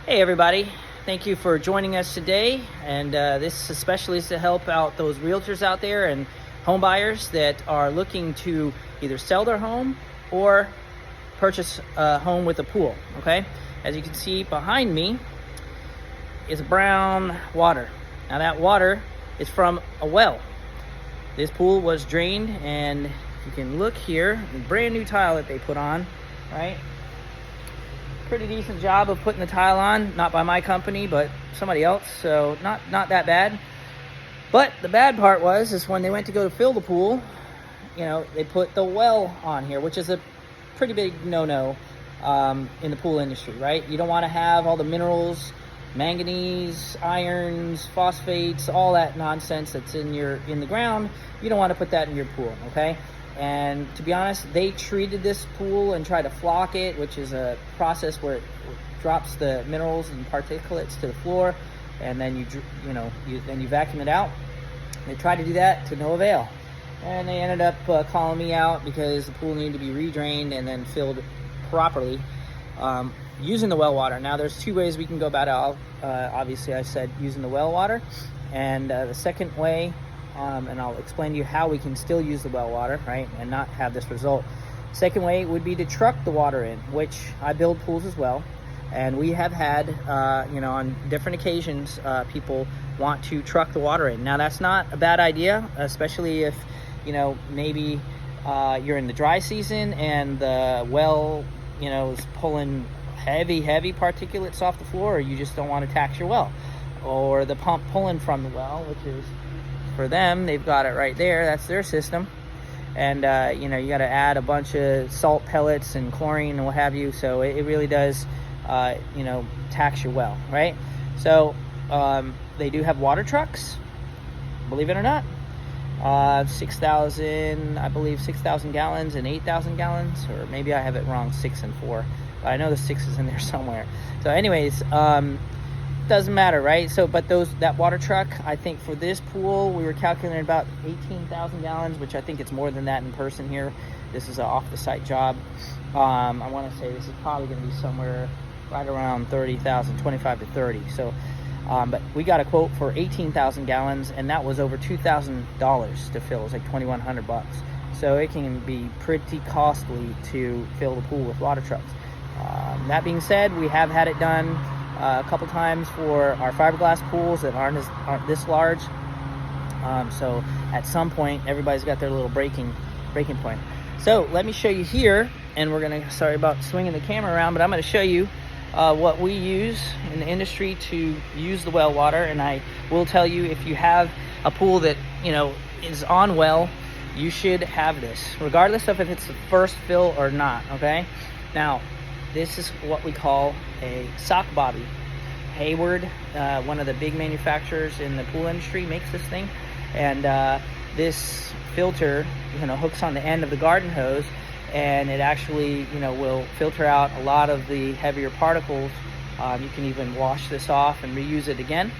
Hey everybody, thank you for joining us today, and this especially is to help out those realtors out there and home buyers that are looking to either sell their home or purchase a home with a pool. Okay, as you can see behind me is brown water. Now that water is from a well. This pool was drained, and you can look here, the brand new tile that they put on, right? Pretty decent job of putting the tile on, not by my company, but somebody else, so not that bad. But the bad part is when they went to go to fill the pool, they put the well on here, which is a pretty big no-no in the pool industry, right? You don't want to have all the minerals, manganese, irons, phosphates, all that nonsense that's in the ground. You don't want to put that in your pool, okay? And to be honest, they treated this pool and tried to flock it, which is a process where it drops the minerals and particulates to the floor, and then you vacuum it out. They tried to do that to no avail, and they ended up calling me out because the pool needed to be redrained and then filled properly using the well water. Now, there's two ways we can go about it. Obviously, I said using the well water, and the second way. And I'll explain to you how we can still use the well water, right, and not have this result. Second way would be to truck the water in, which I build pools as well, and we have had, on different occasions, people want to truck the water in. Now, that's not a bad idea, especially if, maybe you're in the dry season and the well, is pulling heavy particulates off the floor, or you just don't want to tax your well, or the pump pulling from the well, which is, for them, they've got it right there. That's their system. And, you got to add a bunch of salt pellets and chlorine and what have you. So it really does, tax your well, right? So they do have water trucks, believe it or not. 6,000, I believe 6,000 gallons and 8,000 gallons. Or maybe I have it wrong, 6 and 4. But I know the 6 is in there somewhere. So anyways, doesn't matter, right? So, but that water truck, I think for this pool, we were calculating about 18,000 gallons, which I think it's more than that in person here. This is an off-the-site job. I want to say this is probably going to be somewhere right around 30,000, 25 to 30. So, but we got a quote for 18,000 gallons, and that was over $2,000 to fill. It was like $2,100. So it can be pretty costly to fill the pool with water trucks. That being said, we have had it done a couple times for our fiberglass pools that aren't this large. So at some point, everybody's got their little breaking point. So let me show you here, and sorry about swinging the camera around, but I'm going to show you what we use in the industry to use the well water. And I will tell you, if you have a pool that is on well, you should have this, regardless of if it's the first fill or not. Okay, now this is what we call a sock bobby. Hayward, one of the big manufacturers in the pool industry, makes this thing. And this filter, hooks on the end of the garden hose, and it actually, will filter out a lot of the heavier particles. You can even wash this off and reuse it again.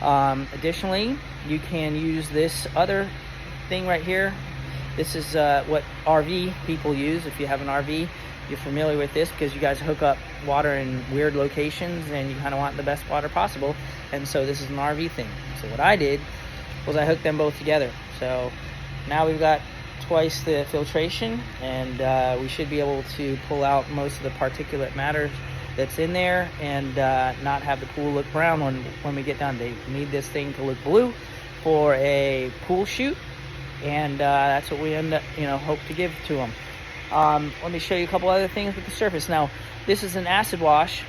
Additionally, you can use this other thing right here. This is what RV people use. If you have an RV, you're familiar with this because you guys hook up water in weird locations and you kind of want the best water possible. And so this is an RV thing. So what I did was I hooked them both together. So now we've got twice the filtration, and we should be able to pull out most of the particulate matter that's in there and not have the pool look brown when we get done. They need this thing to look blue for a pool shoot, and that's what we end up, hope to give to them. Let me show you a couple other things with the surface. Now, this is an acid wash,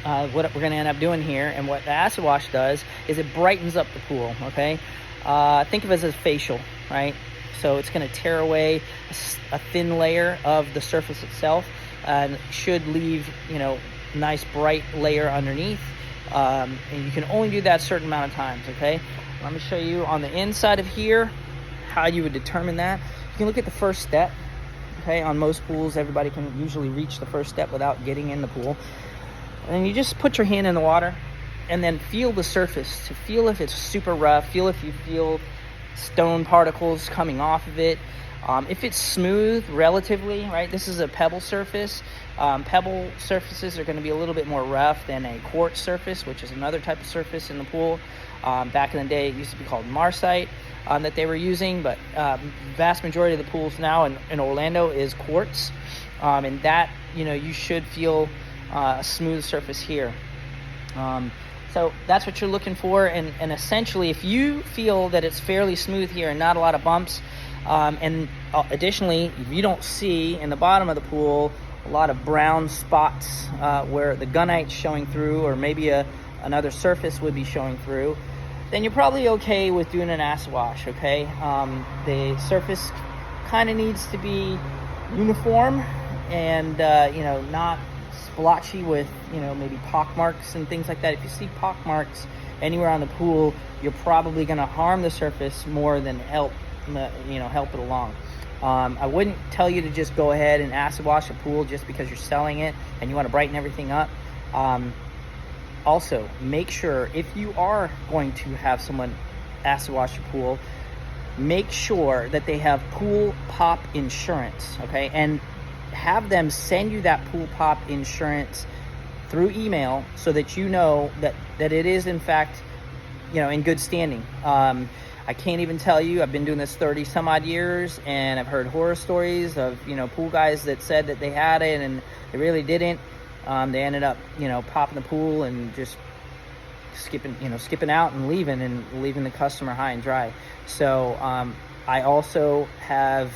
what we're going to end up doing here. And what the acid wash does is it brightens up the pool, okay? Think of it as a facial, right? So it's going to tear away a thin layer of the surface itself and should leave, nice bright layer underneath. And you can only do that a certain amount of times, okay? Let me show you on the inside of here how you would determine that. You can look at the first step. Okay, on most pools, everybody can usually reach the first step without getting in the pool. And you just put your hand in the water and then feel the surface to feel if it's super rough, feel if you feel stone particles coming off of it. If it's smooth relatively, right, this is a pebble surface, Pebble surfaces are going to be a little bit more rough than a quartz surface, which is another type of surface in the pool. Back in the day, it used to be called Marsite that they were using, but vast majority of the pools now in Orlando is quartz, and that, you should feel a smooth surface here. So that's what you're looking for, and essentially, if you feel that it's fairly smooth here and not a lot of bumps, and additionally, if you don't see in the bottom of the pool a lot of brown spots where the gunite's showing through, or maybe another surface would be showing through, then you're probably okay with doing an acid wash, okay? The surface kind of needs to be uniform and, not splotchy with, maybe pock marks and things like that. If you see pock marks anywhere on the pool, you're probably going to harm the surface more than help it along. I wouldn't tell you to just go ahead and acid wash a pool just because you're selling it and you want to brighten everything up. Also, make sure, if you are going to have someone acid wash your pool, make sure that they have pool pop insurance, okay? And have them send you that pool pop insurance through email so that you know that it is, in fact, in good standing. I can't even tell you, I've been doing this 30 some odd years, and I've heard horror stories of, pool guys that said that they had it and they really didn't. They ended up, popping the pool and just skipping out and leaving the customer high and dry. So I also have,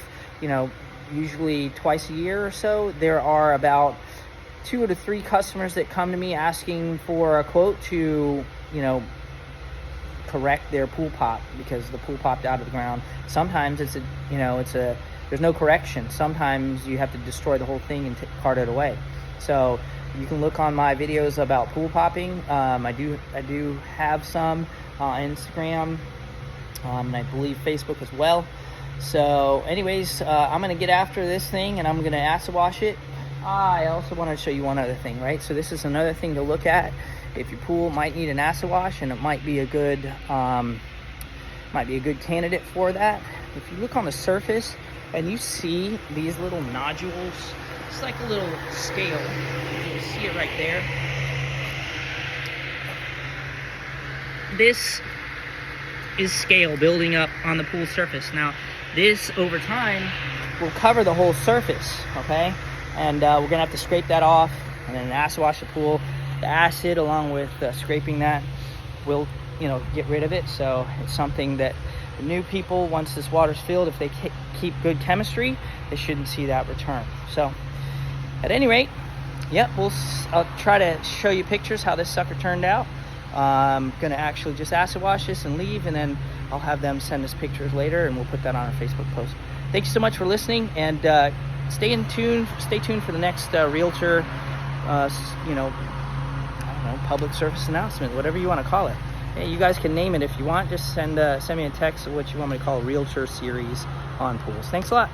usually twice a year or so, there are about 2 to 3 customers that come to me asking for a quote to, correct their pool pop because the pool popped out of the ground. Sometimes there's no correction. Sometimes you have to destroy the whole thing and cart it away. So you can look on my videos about pool popping. I do have some on Instagram, and I believe Facebook as well. So anyways, I'm going to get after this thing and I'm going to acid wash it. I also want to show you one other thing, right? So this is another thing to look at. If your pool might need an acid wash, and it might be a good candidate for that. If you look on the surface and you see these little nodules, it's like a little scale. You can see it right there. This is scale building up on the pool surface. Now, this over time will cover the whole surface, okay? And we're gonna have to scrape that off and then acid wash the pool. The acid, along with scraping that, will get rid of it. So it's something that the new people, once this water's filled, if they keep good chemistry, they shouldn't see that return. So at any rate, I'll try to show you pictures how this sucker turned out. I'm gonna actually just acid wash this and leave, and then I'll have them send us pictures later, and we'll put that on our Facebook post. Thank you so much for listening, and stay tuned for the next Realtor public service announcement, whatever you want to call it. Hey, you guys can name it if you want. Just send me a text of what you want me to call a Realtor series on pools. Thanks a lot.